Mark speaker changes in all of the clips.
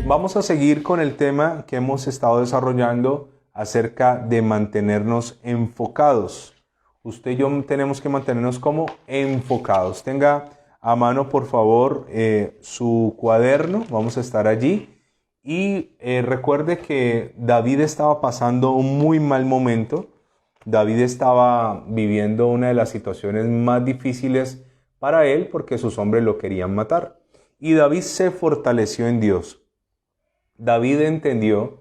Speaker 1: Vamos a seguir con el tema que hemos estado desarrollando acerca de mantenernos enfocados. Usted y yo tenemos que mantenernos como enfocados. Tenga a mano, por favor, su cuaderno. Vamos a estar allí. Y recuerde que David estaba pasando un muy mal momento. David estaba viviendo una de las situaciones más difíciles para él porque sus hombres lo querían matar. Y David se fortaleció en Dios. David entendió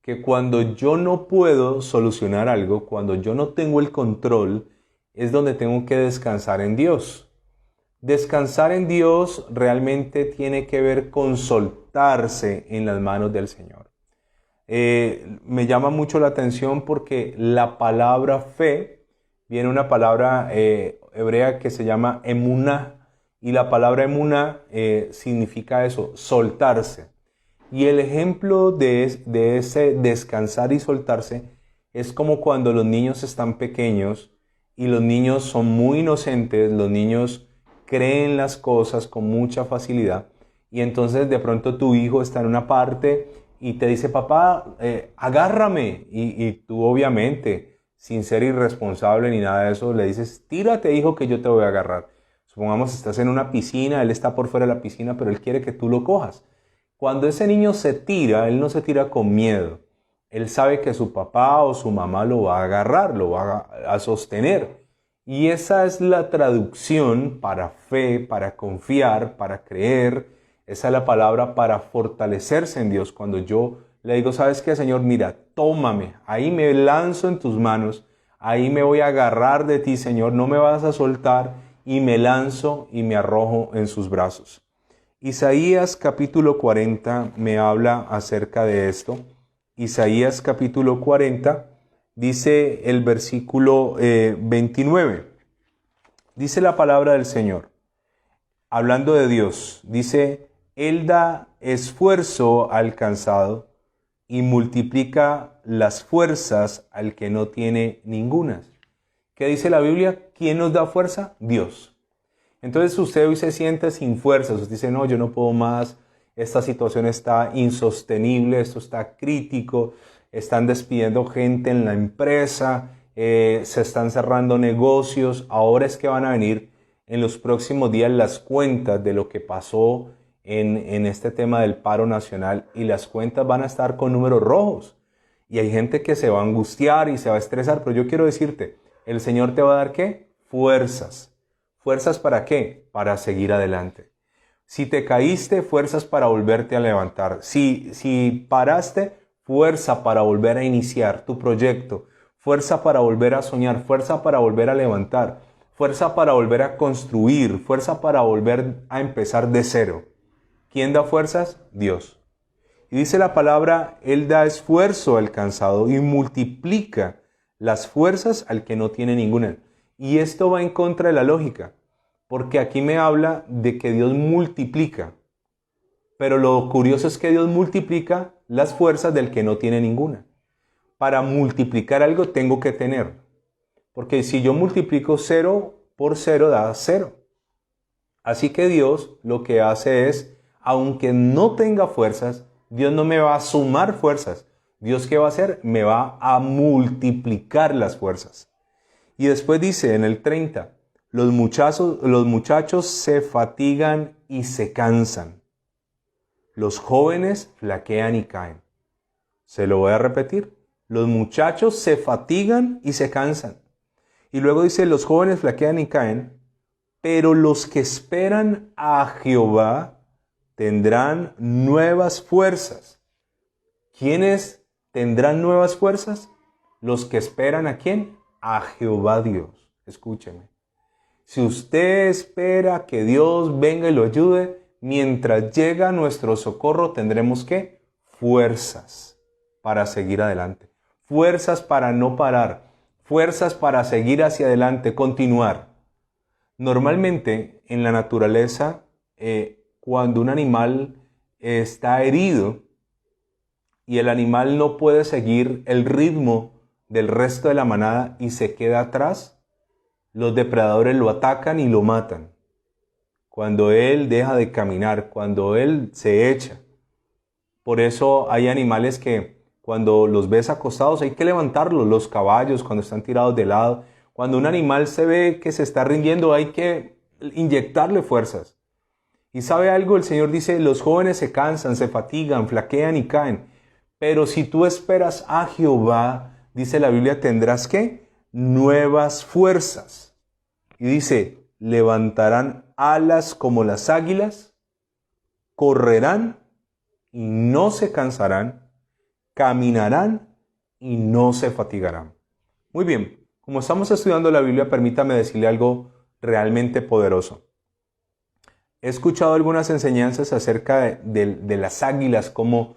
Speaker 1: que cuando yo no puedo solucionar algo, cuando yo no tengo el control, es donde tengo que descansar en Dios. Descansar en Dios realmente tiene que ver con soltarse en las manos del Señor. Me llama mucho la atención porque la palabra fe viene una palabra hebrea que se llama emuná, y la palabra emuná significa eso, soltarse. Y el ejemplo de ese descansar y soltarse es como cuando los niños están pequeños y los niños son muy inocentes, los niños creen las cosas con mucha facilidad, y entonces de pronto tu hijo está en una parte y te dice, papá, agárrame, y tú obviamente, sin ser irresponsable ni nada de eso, le dices, tírate, hijo, que yo te voy a agarrar. Supongamos estás en una piscina, él está por fuera de la piscina, pero él quiere que tú lo cojas. Cuando ese niño se tira, él no se tira con miedo. Él sabe que su papá o su mamá lo va a agarrar, lo va a sostener. Y esa es la traducción para fe, para confiar, para creer. Esa es la palabra para fortalecerse en Dios. Cuando yo le digo, ¿sabes qué, Señor? Mira, tómame. Ahí me lanzo en tus manos. Ahí me voy a agarrar de ti, Señor. No me vas a soltar. Y me lanzo y me arrojo en sus brazos. Isaías capítulo 40 me habla acerca de esto. Isaías capítulo 40 dice el versículo 29. Dice la palabra del Señor, hablando de Dios, dice, Él da esfuerzo al cansado y multiplica las fuerzas al que no tiene ningunas. ¿Qué dice la Biblia? ¿Quién nos da fuerza? Dios. Entonces usted hoy se siente sin fuerzas, usted dice, no, yo no puedo más, esta situación está insostenible, esto está crítico, están despidiendo gente en la empresa, se están cerrando negocios, ahora es que van a venir en los próximos días las cuentas de lo que pasó en este tema del paro nacional, y las cuentas van a estar con números rojos, y hay gente que se va a angustiar y se va a estresar, pero yo quiero decirte, el Señor te va a dar ¿qué? Fuerzas. ¿Fuerzas para qué? Para seguir adelante. Si te caíste, fuerzas para volverte a levantar. Si paraste, fuerza para volver a iniciar tu proyecto. Fuerza para volver a soñar. Fuerza para volver a levantar. Fuerza para volver a construir. Fuerza para volver a empezar de cero. ¿Quién da fuerzas? Dios. Y dice la palabra, Él da esfuerzo al cansado y multiplica las fuerzas al que no tiene ninguna. Y esto va en contra de la lógica, porque aquí me habla de que Dios multiplica. Pero lo curioso es que Dios multiplica las fuerzas del que no tiene ninguna. Para multiplicar algo tengo que tener. Porque si yo multiplico 0 por 0 da 0. Así que Dios lo que hace es, aunque no tenga fuerzas, Dios no me va a sumar fuerzas. Dios, ¿qué va a hacer? Me va a multiplicar las fuerzas. Y después dice en el 30, los muchachos se fatigan y se cansan. Los jóvenes flaquean y caen. Se lo voy a repetir. Los muchachos se fatigan y se cansan. Y luego dice, los jóvenes flaquean y caen, pero los que esperan a Jehová tendrán nuevas fuerzas. ¿Quiénes tendrán nuevas fuerzas? Los que esperan ¿a quién? A Jehová Dios. Escúcheme. Si usted espera que Dios venga y lo ayude, mientras llega nuestro socorro tendremos ¿qué? Fuerzas para seguir adelante. Fuerzas para no parar. Fuerzas para seguir hacia adelante, continuar. Normalmente en la naturaleza, cuando un animal está herido y el animal no puede seguir el ritmo del resto de la manada y se queda atrás, los depredadores lo atacan y lo matan. Cuando él deja de caminar, cuando él se echa. Por eso hay animales que cuando los ves acostados hay que levantarlos, los caballos cuando están tirados de lado. Cuando un animal se ve que se está rindiendo hay que inyectarle fuerzas. Y sabe algo, el Señor dice, los jóvenes se cansan, se fatigan, flaquean y caen. Pero si tú esperas a Jehová, dice la Biblia, tendrás ¿qué? Nuevas fuerzas. Y dice, levantarán alas como las águilas, correrán y no se cansarán, caminarán y no se fatigarán. Muy bien, como estamos estudiando la Biblia, permítame decirle algo realmente poderoso. He escuchado algunas enseñanzas acerca de las águilas, cómo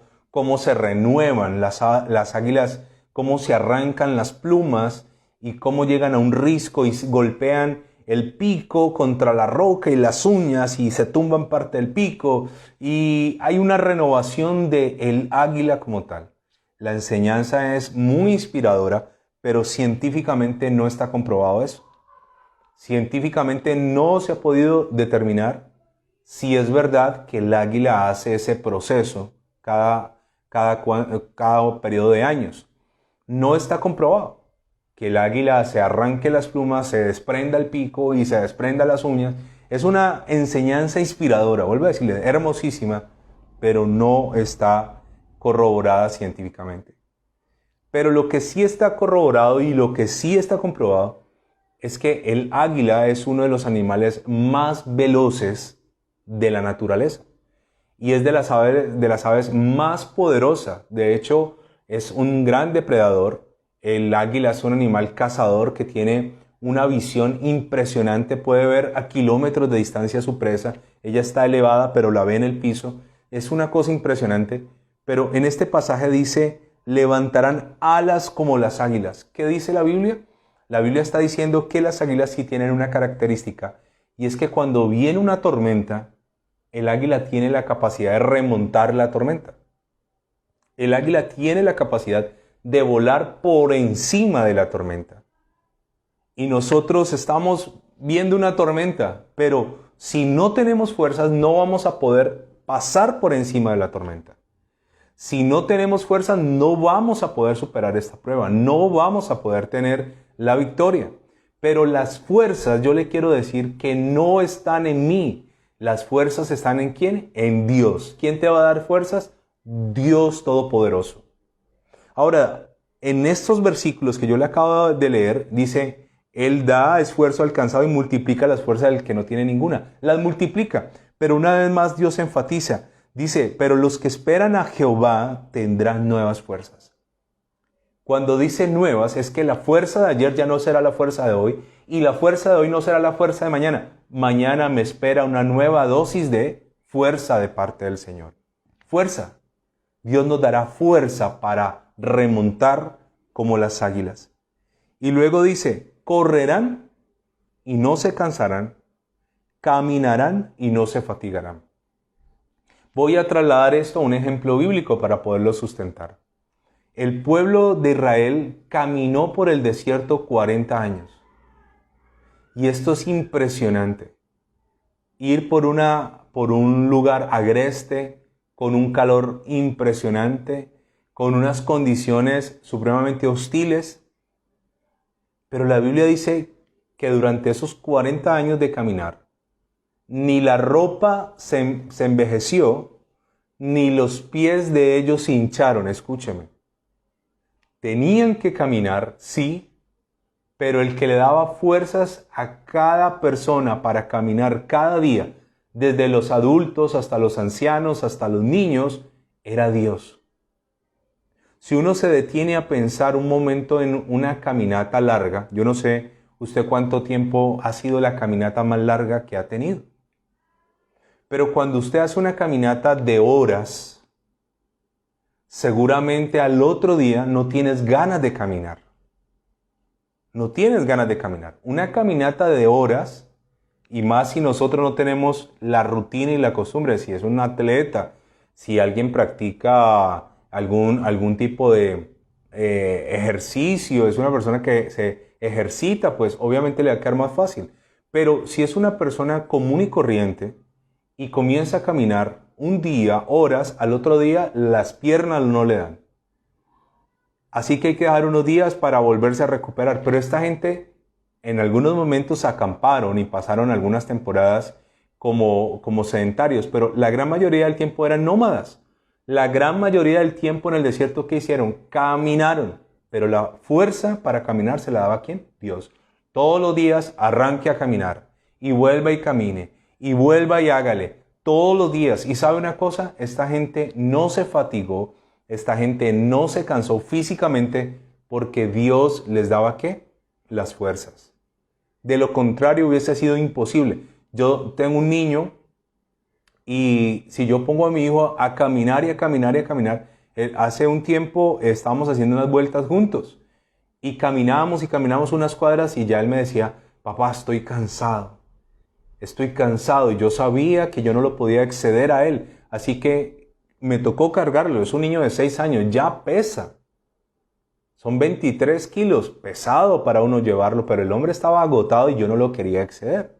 Speaker 1: se renuevan las águilas, cómo se arrancan las plumas y cómo llegan a un risco y golpean el pico contra la roca y las uñas y se tumban parte del pico y hay una renovación del águila como tal. La enseñanza es muy inspiradora, pero científicamente no está comprobado eso. Científicamente no se ha podido determinar si es verdad que el águila hace ese proceso cada periodo de años. No está comprobado que el águila se arranque las plumas, se desprenda el pico y se desprenda las uñas. Es una enseñanza inspiradora, vuelvo a decirle, hermosísima, pero no está corroborada científicamente. Pero lo que sí está corroborado y lo que sí está comprobado es que el águila es uno de los animales más veloces de la naturaleza y es de las aves más poderosas. De hecho, es un gran depredador. El águila es un animal cazador que tiene una visión impresionante, puede ver a kilómetros de distancia a su presa. Ella está elevada, pero la ve en el piso. Es una cosa impresionante. Pero en este pasaje dice, levantarán alas como las águilas. ¿Qué dice la Biblia? La Biblia está diciendo que las águilas sí tienen una característica, y es que cuando viene una tormenta, el águila tiene la capacidad de remontar la tormenta. El águila tiene la capacidad de volar por encima de la tormenta. Y nosotros estamos viendo una tormenta, pero si no tenemos fuerzas no vamos a poder pasar por encima de la tormenta. Si no tenemos fuerzas no vamos a poder superar esta prueba, no vamos a poder tener la victoria. Pero las fuerzas, yo le quiero decir que no están en mí. Las fuerzas están ¿en quién? En Dios. ¿Quién te va a dar fuerzas? Dios Todopoderoso. Ahora, en estos versículos que yo le acabo de leer, dice, Él da esfuerzo al cansado y multiplica las fuerzas del que no tiene ninguna. Las multiplica. Pero una vez más Dios enfatiza. Dice, pero los que esperan a Jehová tendrán nuevas fuerzas. Cuando dice nuevas, es que la fuerza de ayer ya no será la fuerza de hoy y la fuerza de hoy no será la fuerza de mañana. Mañana me espera una nueva dosis de fuerza de parte del Señor. Fuerza. Dios nos dará fuerza para remontar como las águilas. Y luego dice, correrán y no se cansarán, caminarán y no se fatigarán. Voy a trasladar esto a un ejemplo bíblico para poderlo sustentar. El pueblo de Israel caminó por el desierto 40 años. Y esto es impresionante. Ir por un lugar agreste, con un calor impresionante, con unas condiciones supremamente hostiles. Pero la Biblia dice que durante esos 40 años de caminar, ni la ropa se envejeció, ni los pies de ellos se hincharon. Escúcheme. Tenían que caminar, sí, pero el que le daba fuerzas a cada persona para caminar cada día, desde los adultos hasta los ancianos, hasta los niños, era Dios. Si uno se detiene a pensar un momento en una caminata larga, yo no sé usted cuánto tiempo ha sido la caminata más larga que ha tenido, pero cuando usted hace una caminata de horas, seguramente al otro día no tienes ganas de caminar. No tienes ganas de caminar. Una caminata de horas, y más si nosotros no tenemos la rutina y la costumbre, si es un atleta, si alguien practica algún tipo de ejercicio, es una persona que ejercita, pues obviamente le va a quedar más fácil. Pero si es una persona común y corriente y comienza a caminar un día, horas, al otro día las piernas no le dan. Así que hay que dejar unos días para volverse a recuperar. Pero esta gente en algunos momentos acamparon y pasaron algunas temporadas como sedentarios, pero la gran mayoría del tiempo eran nómadas. La gran mayoría del tiempo en el desierto, ¿qué hicieron? Caminaron. Pero la fuerza para caminar se la daba ¿quién? Dios. Todos los días arranque a caminar y vuelva y camine y vuelva y hágale. Todos los días. Y ¿sabe una cosa? Esta gente no se fatigó, esta gente no se cansó físicamente porque Dios les daba ¿qué? Las fuerzas. De lo contrario hubiese sido imposible. Yo tengo un niño y si yo pongo a mi hijo a caminar y a caminar y a caminar, hace un tiempo estábamos haciendo unas vueltas juntos y caminábamos unas cuadras y ya él me decía, papá, estoy cansado y yo sabía que yo no lo podía exceder a él, así que me tocó cargarlo. Es un niño de 6 años, ya pesa. Son 23 kilos, pesado para uno llevarlo, pero el hombre estaba agotado y yo no lo quería exceder.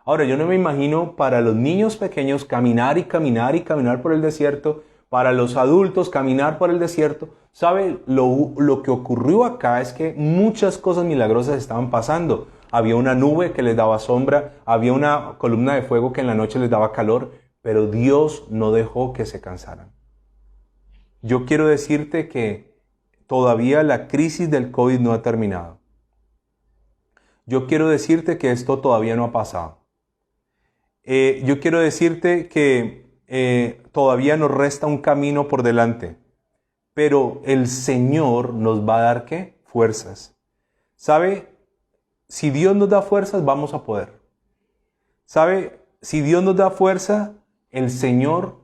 Speaker 1: Ahora, yo no me imagino para los niños pequeños caminar y caminar y caminar por el desierto, para los adultos caminar por el desierto. ¿Sabe? Lo que ocurrió acá es que muchas cosas milagrosas estaban pasando. Había una nube que les daba sombra, había una columna de fuego que en la noche les daba calor, pero Dios no dejó que se cansaran. Yo quiero decirte que todavía la crisis del COVID no ha terminado. Yo quiero decirte que esto todavía no ha pasado. Yo quiero decirte que todavía nos resta un camino por delante, pero el Señor nos va a dar ¿qué? Fuerzas. ¿Sabe? Si Dios nos da fuerzas, vamos a poder. ¿Sabe? Si Dios nos da fuerza, el Señor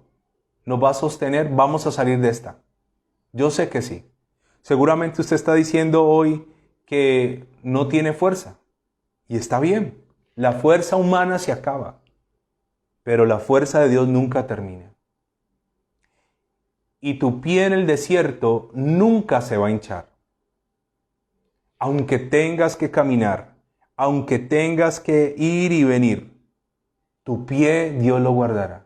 Speaker 1: nos va a sostener, vamos a salir de esta. Yo sé que sí. Seguramente usted está diciendo hoy que no tiene fuerza. Y está bien. La fuerza humana se acaba. Pero la fuerza de Dios nunca termina. Y tu pie en el desierto nunca se va a hinchar. Aunque tengas que caminar, aunque tengas que ir y venir, tu pie Dios lo guardará.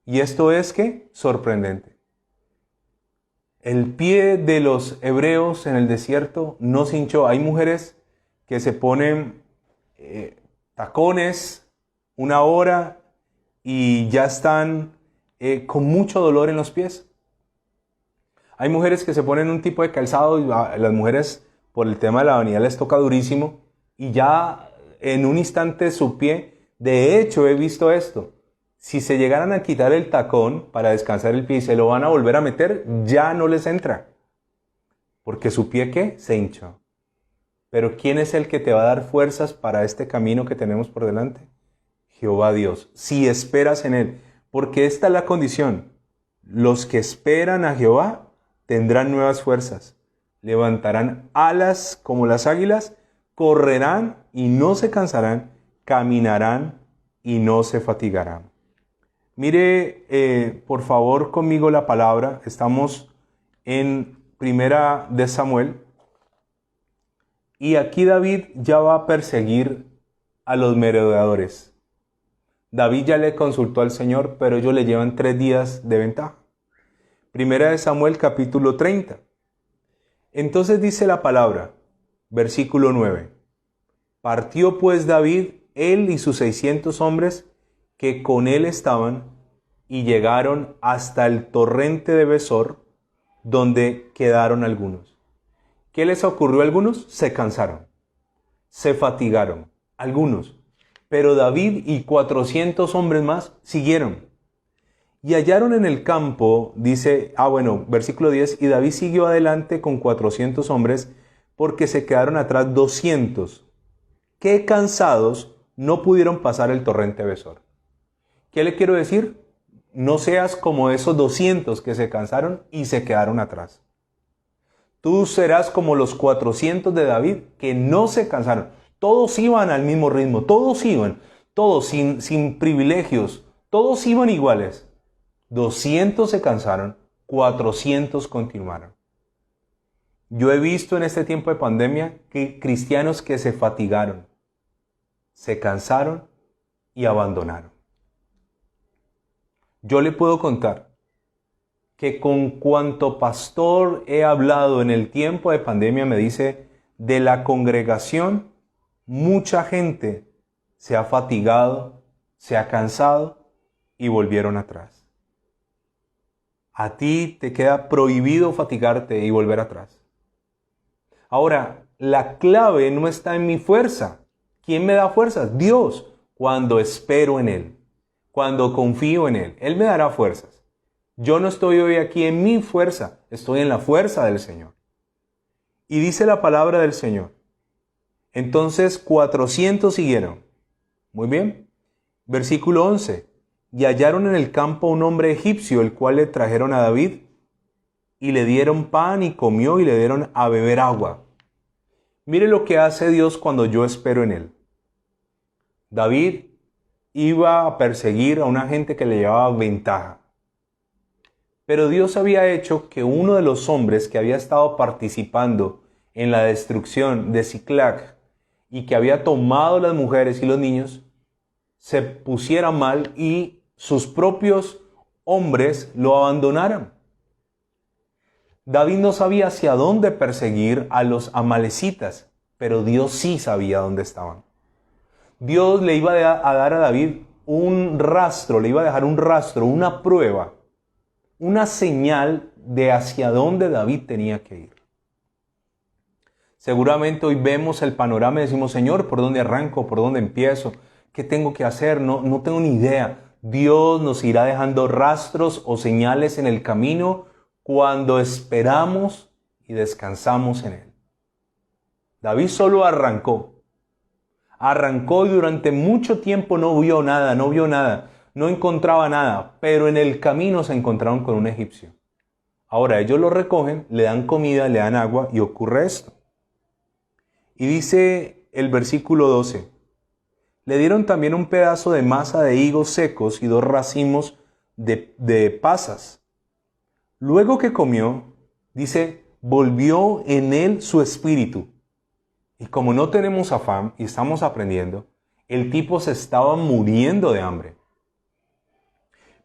Speaker 1: Y esto es ¿qué? Sorprendente. El pie de los hebreos en el desierto no se hinchó. Hay mujeres que se ponen tacones una hora y ya están con mucho dolor en los pies. Hay mujeres que se ponen un tipo de calzado y a las mujeres por el tema de la vanidad les toca durísimo y ya en un instante su pie, de hecho he visto esto, si se llegaran a quitar el tacón para descansar el pie y se lo van a volver a meter, ya no les entra. Porque su pie ¿qué? Se hinchó. Pero ¿quién es el que te va a dar fuerzas para este camino que tenemos por delante? Jehová Dios, si esperas en Él, porque esta es la condición. Los que esperan a Jehová tendrán nuevas fuerzas, levantarán alas como las águilas, correrán y no se cansarán, caminarán y no se fatigarán. Mire, por favor, conmigo la palabra. Estamos en Primera de Samuel. Y aquí David ya va a perseguir a los merodeadores. David ya le consultó al Señor, pero ellos le llevan 3 días de ventaja. Primera de Samuel, capítulo 30. Entonces dice la palabra, versículo 9. Partió pues David, él y sus 600 hombres que con él estaban, y llegaron hasta el torrente de Besor, donde quedaron algunos. ¿Qué les ocurrió a algunos? Se cansaron, se fatigaron, algunos. Pero David y 400 hombres más siguieron. Y hallaron en el campo, dice, versículo 10, y David siguió adelante con 400 hombres, porque se quedaron atrás 200, que cansados no pudieron pasar el torrente Besor. ¿Qué le quiero decir? No seas como esos 200 que se cansaron y se quedaron atrás. Tú serás como los 400 de David que no se cansaron. Todos iban al mismo ritmo, todos sin privilegios, todos iban iguales. 200 se cansaron, 400 continuaron. Yo he visto en este tiempo de pandemia que cristianos que se fatigaron, se cansaron y abandonaron. Yo le puedo contar que con cuanto pastor he hablado en el tiempo de pandemia, me dice, de la congregación, mucha gente se ha fatigado, se ha cansado y volvieron atrás. A ti te queda prohibido fatigarte y volver atrás. Ahora, la clave no está en mi fuerza. ¿Quién me da fuerzas? Dios, cuando espero en Él, cuando confío en Él. Él me dará fuerzas. Yo no estoy hoy aquí en mi fuerza, estoy en la fuerza del Señor. Y dice la palabra del Señor. Entonces 400 siguieron. Muy bien. Versículo 11. Y hallaron en el campo un hombre egipcio, el cual le trajeron a David, y le dieron pan y comió y le dieron a beber agua. Mire lo que hace Dios cuando yo espero en Él. David iba a perseguir a una gente que le llevaba ventaja. Pero Dios había hecho que uno de los hombres que había estado participando en la destrucción de Siclag y que había tomado las mujeres y los niños, se pusiera mal y sus propios hombres lo abandonaran. David no sabía hacia dónde perseguir a los amalecitas, pero Dios sí sabía dónde estaban. Dios le iba a dar a David un rastro, le iba a dejar un rastro, una prueba, una señal de hacia dónde David tenía que ir. Seguramente hoy vemos el panorama y decimos, Señor, ¿por dónde arranco? ¿Por dónde empiezo? ¿Qué tengo que hacer? No tengo ni idea. Dios nos irá dejando rastros o señales en el camino cuando esperamos y descansamos en Él. David solo arrancó y durante mucho tiempo no vio nada, no encontraba nada, pero en el camino se encontraron con un egipcio. Ahora ellos lo recogen, le dan comida, le dan agua y ocurre esto. Y dice el versículo 12, le dieron también un pedazo de masa de higos secos y 2 racimos de pasas. Luego que comió, dice, volvió en él su espíritu. Y como no tenemos afán y estamos aprendiendo, el tipo se estaba muriendo de hambre.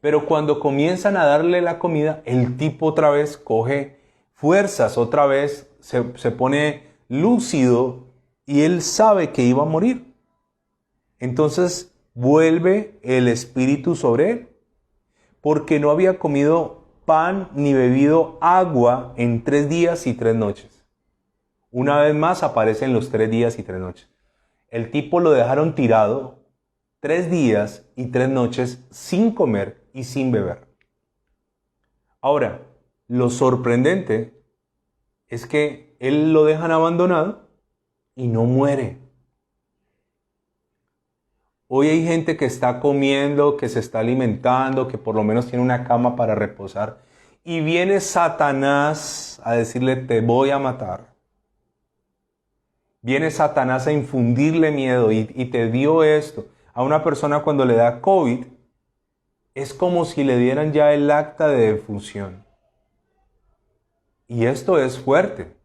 Speaker 1: Pero cuando comienzan a darle la comida, el tipo otra vez coge fuerzas, otra vez se pone lúcido y él sabe que iba a morir. Entonces vuelve el espíritu sobre él, porque no había comido pan ni bebido agua en 3 días y 3 noches. Una vez más aparecen los 3 días y 3 noches. El tipo lo dejaron tirado 3 días y 3 noches sin comer y sin beber. Ahora, lo sorprendente es que él lo dejan abandonado y no muere. Hoy hay gente que está comiendo, que se está alimentando, que por lo menos tiene una cama para reposar. Y viene Satanás a decirle, te voy a matar. Viene Satanás a infundirle miedo y te dio esto. A una persona cuando le da COVID, es como si le dieran ya el acta de defunción. Y esto es fuerte.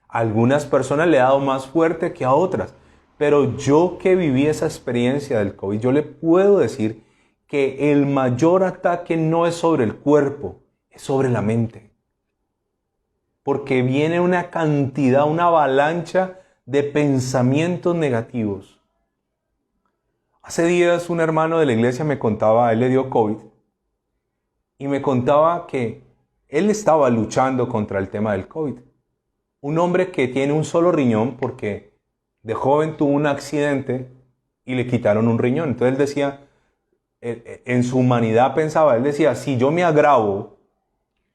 Speaker 1: A algunas personas le ha dado más fuerte que a otras. Pero yo que viví esa experiencia del COVID, yo le puedo decir que el mayor ataque no es sobre el cuerpo, es sobre la mente. Porque viene una cantidad, una avalancha de pensamientos negativos. Hace días un hermano de la iglesia me contaba, él le dio COVID, y me contaba que él estaba luchando contra el tema del COVID. Un hombre que tiene un solo riñón porque de joven tuvo un accidente y le quitaron un riñón. Entonces él decía, en su humanidad pensaba, él decía, si yo me agravo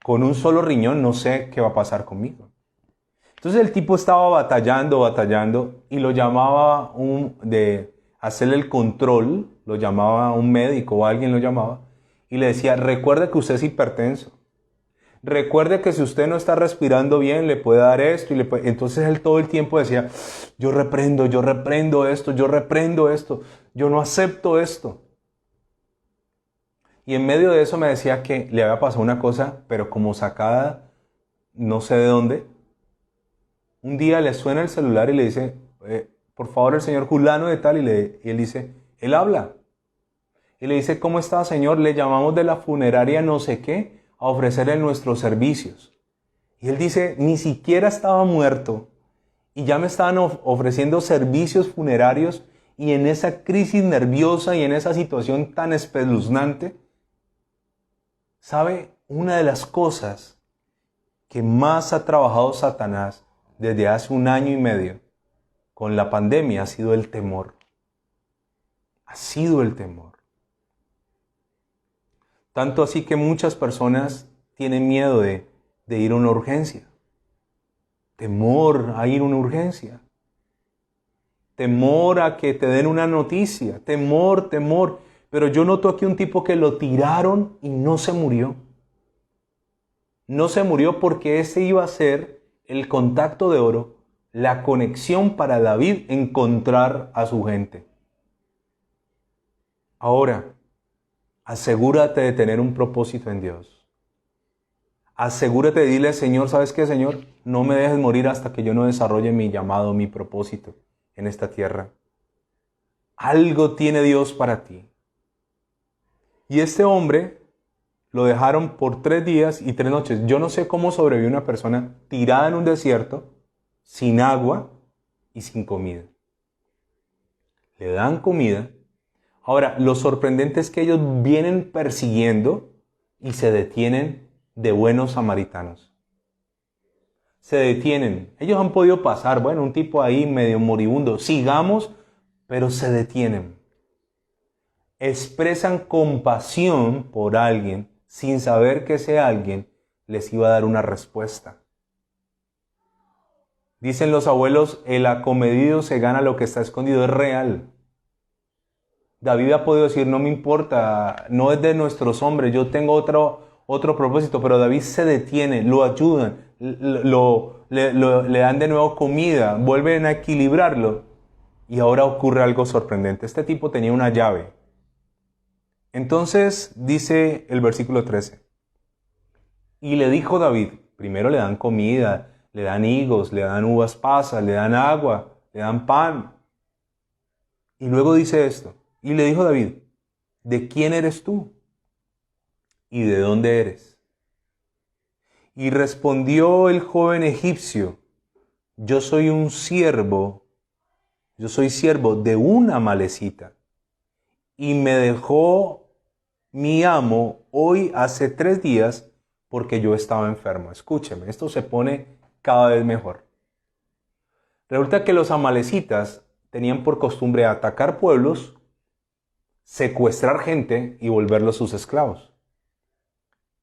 Speaker 1: con un solo riñón, no sé qué va a pasar conmigo. Entonces el tipo estaba batallando y lo llamaba de hacerle el control, lo llamaba un médico o alguien lo llamaba y le decía, recuerde que usted es hipertenso. Recuerde que si usted no está respirando bien, le puede dar esto. Entonces él todo el tiempo decía, yo reprendo esto, yo no acepto esto. Y en medio de eso me decía que le había pasado una cosa, pero como sacada, no sé de dónde, Un día le suena el celular y le dice, por favor, el señor Julano de tal, y él dice, él habla. Y le dice, ¿cómo está, señor? Le llamamos de la funeraria no sé qué a ofrecerle nuestros servicios. Y él dice, ni siquiera estaba muerto y ya me estaban ofreciendo servicios funerarios, y en esa crisis nerviosa y en esa situación tan espeluznante. ¿Sabe? Una de las cosas que más ha trabajado Satanás desde hace 1 año y medio con la pandemia ha sido el temor. Ha sido el temor. Tanto así que muchas personas tienen miedo de ir a una urgencia. Temor a ir a una urgencia. Temor a que te den una noticia. Temor. Pero yo noto aquí un tipo que lo tiraron y no se murió. No se murió porque ese iba a ser el contacto de oro, la conexión para David encontrar a su gente. Ahora, asegúrate de tener un propósito en Dios. Asegúrate de decirle al Señor, ¿sabes qué, Señor? No me dejes morir hasta que yo no desarrolle mi llamado, mi propósito en esta tierra. Algo tiene Dios para ti. Y este hombre lo dejaron por 3 días y 3 noches. Yo no sé cómo sobrevive una persona tirada en un desierto, sin agua y sin comida. Le dan comida. Ahora, lo sorprendente es que ellos vienen persiguiendo y se detienen de buenos samaritanos. Se detienen. Ellos han podido pasar, bueno, un tipo ahí medio moribundo, sigamos, pero se detienen. Expresan compasión por alguien sin saber que ese alguien les iba a dar una respuesta. Dicen los abuelos, el acomedido se gana lo que está escondido. Es real. David ha podido decir, no me importa, no es de nuestros hombres, yo tengo otro propósito, pero David se detiene, lo ayudan, le dan de nuevo comida, vuelven a equilibrarlo, y ahora ocurre algo sorprendente. Este tipo tenía una llave. Entonces dice el versículo 13, y le dijo David, primero le dan comida, le dan higos, le dan uvas pasas, le dan agua, le dan pan, y luego dice esto, y le dijo David, ¿de quién eres tú? ¿Y de dónde eres? Y respondió el joven egipcio, yo soy siervo de una amalecita, y me dejó mi amo hoy hace 3 días porque yo estaba enfermo. Escúcheme, esto se pone cada vez mejor. Resulta que los amalecitas tenían por costumbre atacar pueblos, secuestrar gente y volverlos sus esclavos.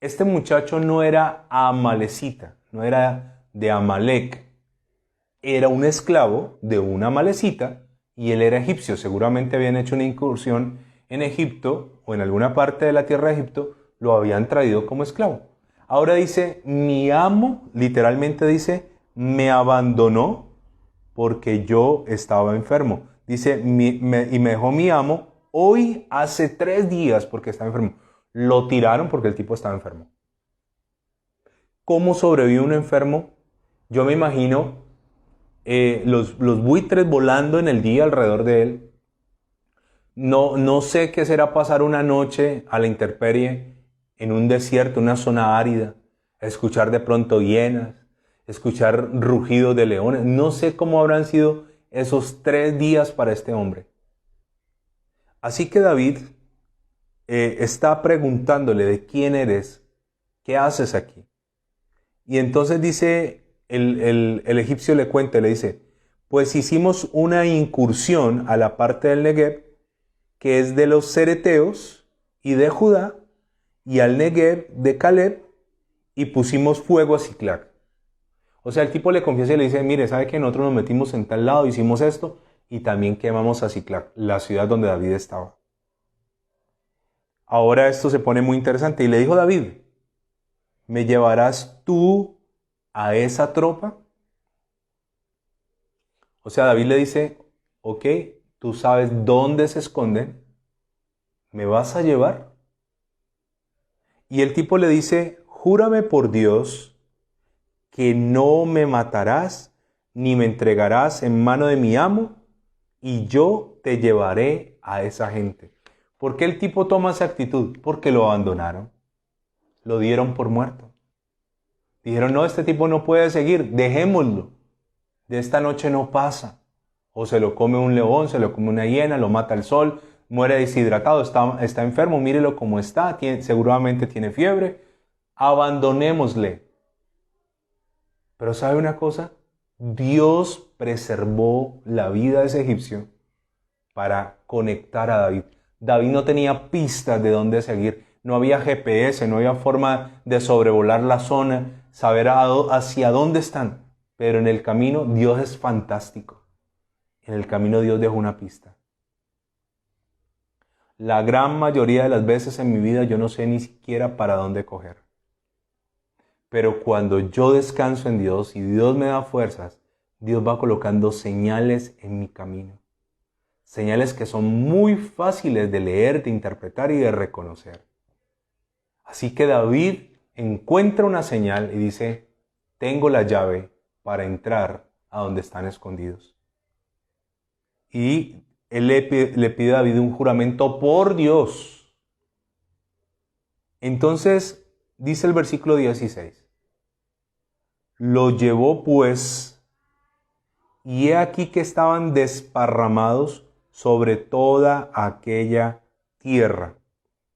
Speaker 1: Este muchacho no era amalecita, no era de Amalek, era un esclavo de una amalecita y él era egipcio. Seguramente habían hecho una incursión en Egipto o en alguna parte de la tierra de Egipto, lo habían traído como esclavo. Ahora dice, mi amo, literalmente dice, me abandonó porque yo estaba enfermo. Dice, y me dejó mi amo hoy hace 3 días porque estaba enfermo. Lo tiraron porque el tipo estaba enfermo. ¿Cómo sobrevive un enfermo? Yo me imagino los buitres volando en el día alrededor de él. No sé qué será pasar una noche a la intemperie en un desierto, una zona árida, escuchar de pronto hienas, escuchar rugidos de leones. No sé cómo habrán sido esos 3 días para este hombre. Así que David está preguntándole, ¿de quién eres? ¿Qué haces aquí? Y entonces dice, el egipcio le cuenta, le dice, pues hicimos una incursión a la parte del Negev, que es de los cereteos y de Judá, y al Negev de Caleb, y pusimos fuego a Siclac. O sea, el tipo le confiesa y le dice, mire, ¿sabe que nosotros nos metimos en tal lado, hicimos esto, y también quemamos a Siclac, la ciudad donde David estaba? Ahora esto se pone muy interesante. Y le dijo David, ¿me llevarás tú a esa tropa? O sea, David le dice, ok, tú sabes dónde se esconden, ¿me vas a llevar? Y el tipo le dice, júrame por Dios que no me matarás ni me entregarás en mano de mi amo, y yo te llevaré a esa gente. ¿Por qué el tipo toma esa actitud? Porque lo abandonaron. Lo dieron por muerto. Dijeron, no, este tipo no puede seguir, dejémoslo. De esta noche no pasa. O se lo come un león, se lo come una hiena, lo mata el sol, muere deshidratado, está enfermo, mírelo cómo está, seguramente tiene fiebre. Abandonémosle. Pero ¿sabe una cosa? Dios preservó la vida de ese egipcio para conectar a David. David no tenía pistas de dónde seguir. No había GPS, no había forma de sobrevolar la zona, saber hacia dónde están. Pero en el camino Dios es fantástico. En el camino Dios dejó una pista. La gran mayoría de las veces en mi vida yo no sé ni siquiera para dónde coger. Pero cuando yo descanso en Dios y Dios me da fuerzas, Dios va colocando señales en mi camino. Señales que son muy fáciles de leer, de interpretar y de reconocer. Así que David encuentra una señal y dice, tengo la llave para entrar a donde están escondidos. Y él le pide a David un juramento por Dios. Entonces, dice el versículo 16, lo llevó pues, y he aquí que estaban desparramados sobre toda aquella tierra.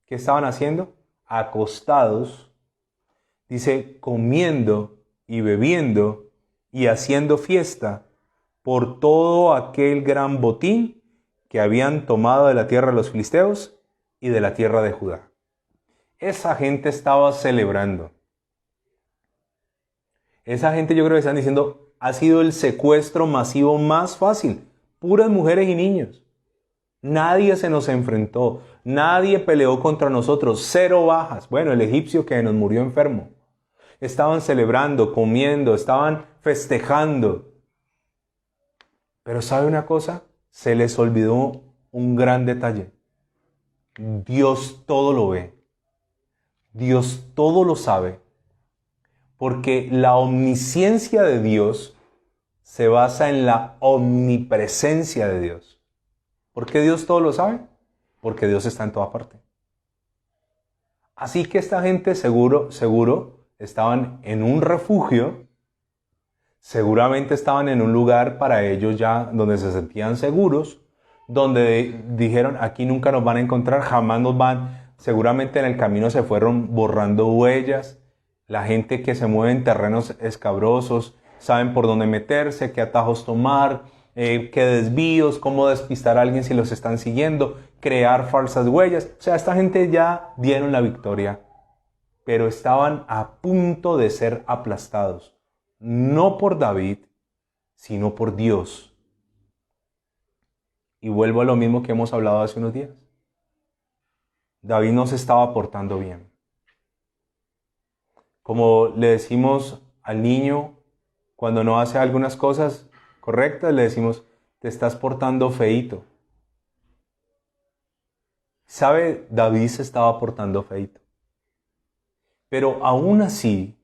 Speaker 1: ¿Qué estaban haciendo? Acostados, dice, comiendo y bebiendo y haciendo fiesta por todo aquel gran botín que habían tomado de la tierra de los filisteos y de la tierra de Judá. Esa gente estaba celebrando. Esa gente, yo creo que están diciendo, ha sido el secuestro masivo más fácil. Puras mujeres y niños. Nadie se nos enfrentó. Nadie peleó contra nosotros. 0 bajas. Bueno, el egipcio que nos murió enfermo. Estaban celebrando, comiendo, estaban festejando. Pero ¿sabe una cosa? Se les olvidó un gran detalle. Dios todo lo ve. Dios todo lo sabe. Porque la omnisciencia de Dios se basa en la omnipresencia de Dios. ¿Por qué Dios todo lo sabe? Porque Dios está en toda parte. Así que esta gente seguro estaban en un refugio. Seguramente estaban en un lugar para ellos ya donde se sentían seguros, donde dijeron, aquí nunca nos van a encontrar, jamás nos van. Seguramente en el camino se fueron borrando huellas. La gente que se mueve en terrenos escabrosos saben por dónde meterse, qué atajos tomar, qué desvíos, cómo despistar a alguien si los están siguiendo, crear falsas huellas. O sea, esta gente ya dieron la victoria, pero estaban a punto de ser aplastados. No por David, sino por Dios. Y vuelvo a lo mismo que hemos hablado hace unos días. David no se estaba portando bien. Como le decimos al niño cuando no hace algunas cosas correctas, le decimos, te estás portando feíto. ¿Sabe? David se estaba portando feíto. Pero aún así,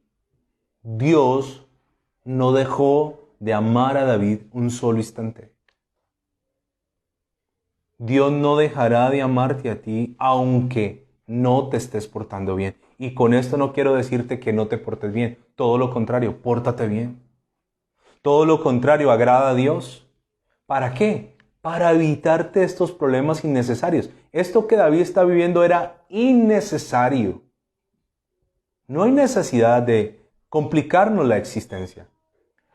Speaker 1: Dios no dejó de amar a David un solo instante. Dios no dejará de amarte a ti aunque no te estés portando bien. Y con esto no quiero decirte que no te portes bien. Todo lo contrario, pórtate bien. Todo lo contrario, agrada a Dios. ¿Para qué? Para evitarte estos problemas innecesarios. Esto que David está viviendo era innecesario. No hay necesidad de complicarnos la existencia.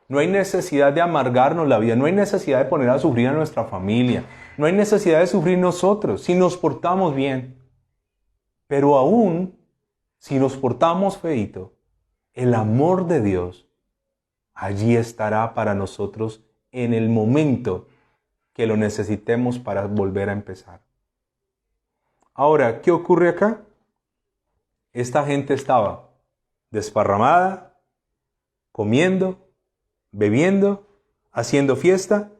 Speaker 1: No hay necesidad de amargarnos la vida. No hay necesidad de poner a sufrir a nuestra familia. No hay necesidad de sufrir nosotros si nos portamos bien. Pero aún, si nos portamos feíto, el amor de Dios allí estará para nosotros en el momento que lo necesitemos para volver a empezar. Ahora, ¿qué ocurre acá? Esta gente estaba desparramada, comiendo, bebiendo, haciendo fiesta,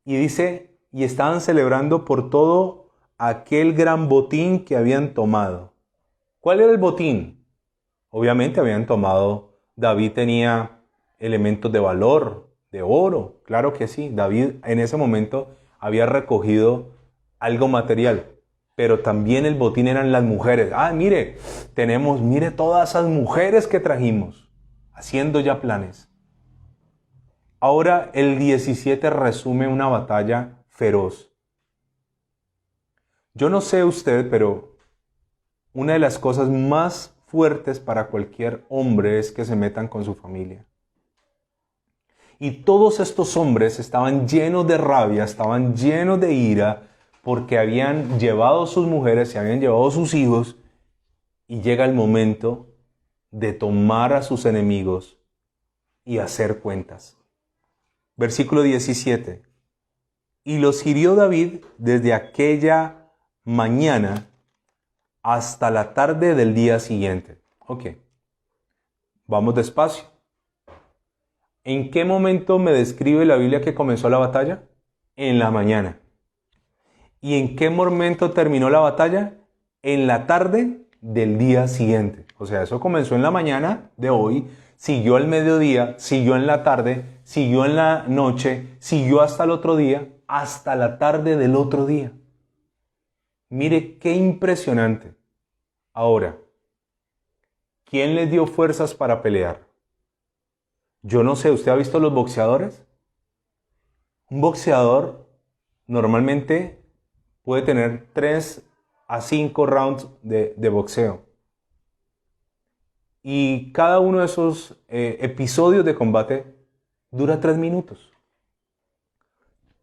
Speaker 1: y dice, y estaban celebrando por todo aquel gran botín que habían tomado. ¿Cuál era el botín? Obviamente habían tomado, David tenía elementos de valor, de oro, claro que sí. David en ese momento había recogido algo material, pero también el botín eran las mujeres. Ah, mire, mire todas esas mujeres que trajimos, haciendo ya planes. Ahora el 17 resume una batalla feroz. Yo no sé usted, pero una de las cosas más fuertes para cualquier hombre es que se metan con su familia. Y todos estos hombres estaban llenos de rabia, estaban llenos de ira, porque habían llevado sus mujeres, se habían llevado sus hijos, y llega el momento de tomar a sus enemigos y hacer cuentas. Versículo 17. Y los hirió David desde aquella mañana hasta la tarde del día siguiente. Ok, vamos despacio. ¿En qué momento me describe la Biblia que comenzó la batalla? En la mañana. ¿Y en qué momento terminó la batalla? En la tarde del día siguiente. O sea, eso comenzó en la mañana de hoy, siguió al mediodía, siguió en la tarde, siguió en la noche, siguió hasta el otro día, hasta la tarde del otro día. Mire qué impresionante. Ahora, ¿quién les dio fuerzas para pelear? Yo no sé, ¿usted ha visto los boxeadores? Un boxeador normalmente puede tener 3 a 5 rounds de boxeo. Y cada uno de esos episodios de combate dura 3 minutos.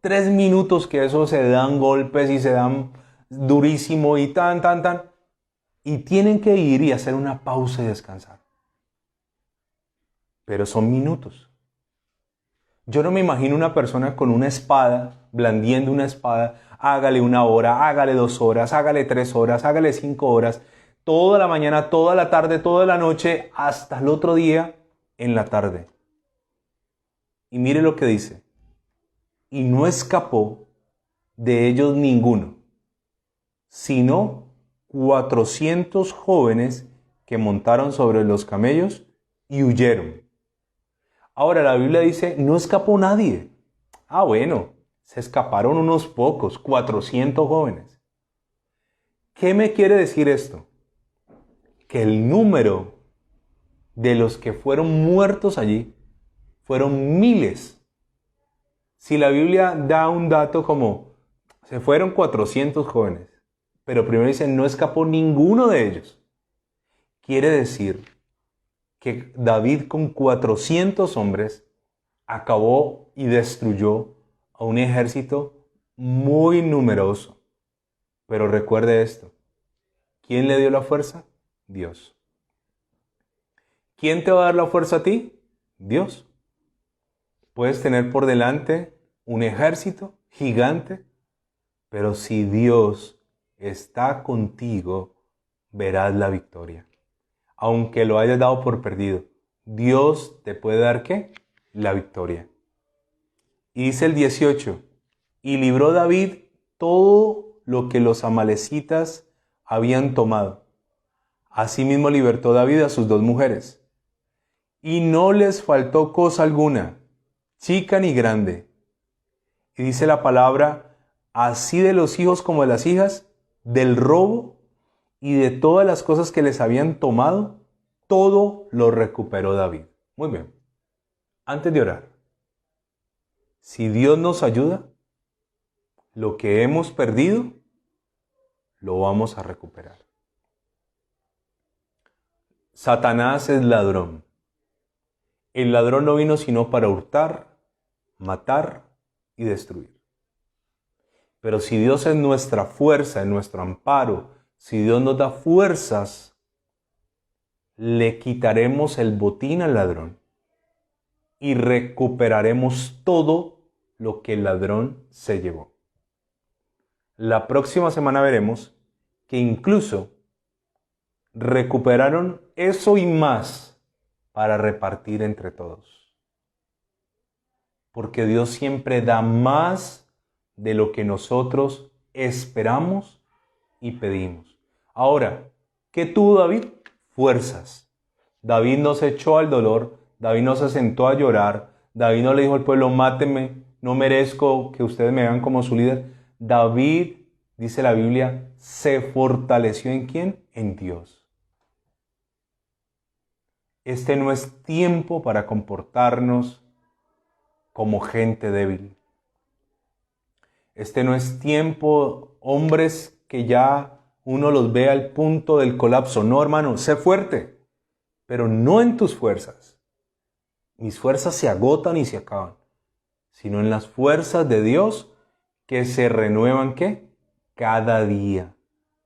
Speaker 1: 3 minutos que eso se dan golpes y se dan durísimo y tan. Y tienen que ir y hacer una pausa y descansar. Pero son minutos. Yo no me imagino una persona con una espada, blandiendo una espada, hágale 1 hora, hágale 2 horas, hágale 3 horas, hágale 5 horas, toda la mañana, toda la tarde, toda la noche, hasta el otro día en la tarde. Y mire lo que dice. Y no escapó de ellos ninguno, sino 400 jóvenes que montaron sobre los camellos y huyeron. Ahora la Biblia dice, no escapó nadie. Ah, bueno, se escaparon unos pocos, 400 jóvenes. ¿Qué me quiere decir esto? Que el número de los que fueron muertos allí fueron miles. Si la Biblia da un dato como, se fueron 400 jóvenes, pero primero dice, no escapó ninguno de ellos. Quiere decir que David con 400 hombres acabó y destruyó a un ejército muy numeroso. Pero recuerde esto, ¿quién le dio la fuerza? Dios. ¿Quién te va a dar la fuerza a ti? Dios. Puedes tener por delante un ejército gigante, pero si Dios está contigo, verás la victoria. Aunque lo hayas dado por perdido, Dios te puede dar ¿qué? La victoria. Y dice el 18, y libró David todo lo que los amalecitas habían tomado. Asimismo libertó David a sus 2 mujeres. Y no les faltó cosa alguna, chica ni grande. Y dice la palabra, así de los hijos como de las hijas, del robo y de todas las cosas que les habían tomado, todo lo recuperó David. Muy bien. Antes de orar, si Dios nos ayuda, lo que hemos perdido, lo vamos a recuperar. Satanás es ladrón. El ladrón no vino sino para hurtar, matar y destruir. Pero si Dios es nuestra fuerza, es nuestro amparo, si Dios nos da fuerzas, le quitaremos el botín al ladrón y recuperaremos todo lo que el ladrón se llevó. La próxima semana veremos que incluso recuperaron eso y más para repartir entre todos. Porque Dios siempre da más de lo que nosotros esperamos y pedimos. Ahora, ¿qué tuvo David? Fuerzas. David no se echó al dolor, David no se sentó a llorar, David no le dijo al pueblo, mátenme, no merezco que ustedes me vean como su líder. David, dice la Biblia, se fortaleció ¿en quién? En Dios. Este no es tiempo para comportarnos como gente débil. Este no es tiempo, hombres que ya uno los ve al punto del colapso. No, hermano, sé fuerte, pero no en tus fuerzas. Mis fuerzas se agotan y se acaban, sino en las fuerzas de Dios que se renuevan, ¿qué? Cada día.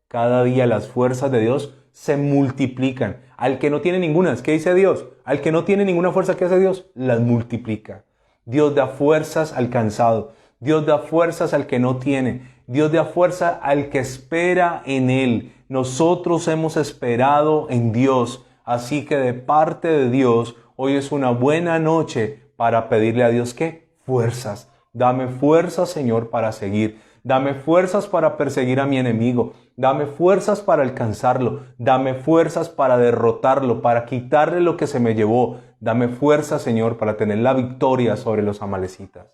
Speaker 1: Cada día las fuerzas de Dios se multiplican. Al que no tiene ninguna, ¿qué dice Dios? Al que no tiene ninguna fuerza, ¿qué hace Dios? Las multiplica. Dios da fuerzas al cansado. Dios da fuerzas al que no tiene. Dios da fuerza al que espera en Él. Nosotros hemos esperado en Dios. Así que de parte de Dios, hoy es una buena noche para pedirle a Dios, ¿qué? Fuerzas. Dame fuerzas, Señor, para seguir. Dame fuerzas para perseguir a mi enemigo. Dame fuerzas para alcanzarlo. Dame fuerzas para derrotarlo, para quitarle lo que se me llevó. Dame fuerzas, Señor, para tener la victoria sobre los amalecitas.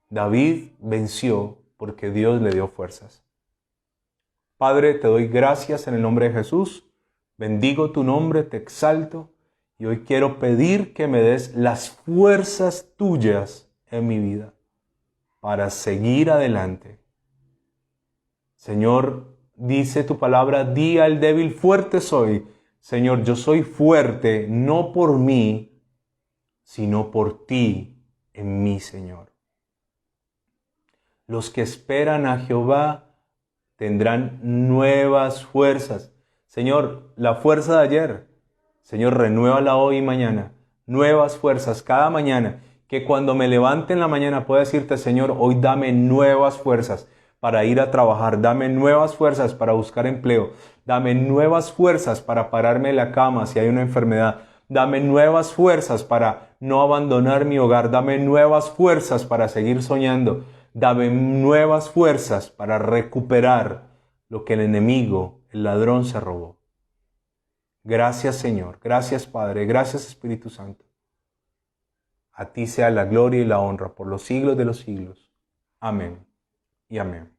Speaker 1: David venció porque Dios le dio fuerzas. Padre, te doy gracias en el nombre de Jesús. Bendigo tu nombre, te exalto. Y hoy quiero pedir que me des las fuerzas tuyas en mi vida para seguir adelante. Señor, dice tu palabra, di al débil, fuerte soy. Señor, yo soy fuerte, no por mí, sino por ti en mí, Señor. Los que esperan a Jehová tendrán nuevas fuerzas. Señor, la fuerza de ayer, Señor, renuévala hoy y mañana. Nuevas fuerzas cada mañana. Que cuando me levante en la mañana pueda decirte, Señor, hoy dame nuevas fuerzas para ir a trabajar. Dame nuevas fuerzas para buscar empleo. Dame nuevas fuerzas para pararme en la cama si hay una enfermedad. Dame nuevas fuerzas para no abandonar mi hogar. Dame nuevas fuerzas para seguir soñando. Dame nuevas fuerzas para recuperar lo que el enemigo, el ladrón, se robó. Gracias, Señor. Gracias, Padre. Gracias, Espíritu Santo. A ti sea la gloria y la honra por los siglos de los siglos. Amén y amén.